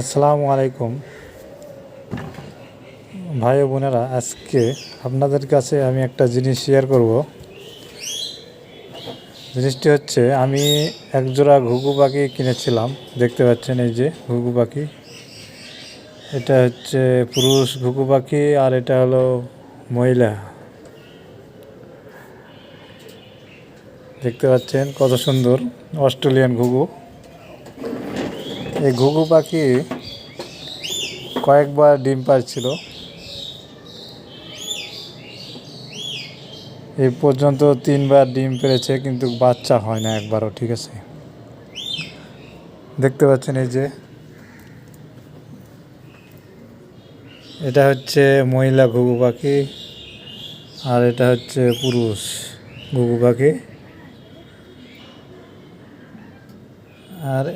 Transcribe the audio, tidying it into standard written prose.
আসসালামু আলাইকুম ভাই ও বোনেরা, আজকে আপনাদের কাছে আমি একটা জিনিস শেয়ার করব। জিনিসটি হচ্ছে, আমি একজোড়া ঘুঘু পাখি কিনেছিলাম। দেখতে পাচ্ছেন, এই যে ঘুঘু পাখি। এটা হচ্ছে পুরুষ ঘুঘু পাখি আর এটা হলো মহিলা। দেখতে পাচ্ছেন কত সুন্দর অস্ট্রেলিয়ান ঘুঘু। এই ঘুঘু পাখি কয়েকবার ডিম পাড়ছিল। এই পর্যন্ত 3বার ডিম পেড়েছে, কিন্তু বাচ্চা হয় না একবারও। ঠিক আছে, দেখতে পাচ্ছেন এই যে এটা হচ্ছে মহিলা ঘুঘু পাখি আর এটা হচ্ছে পুরুষ ঘুঘু পাখি। আর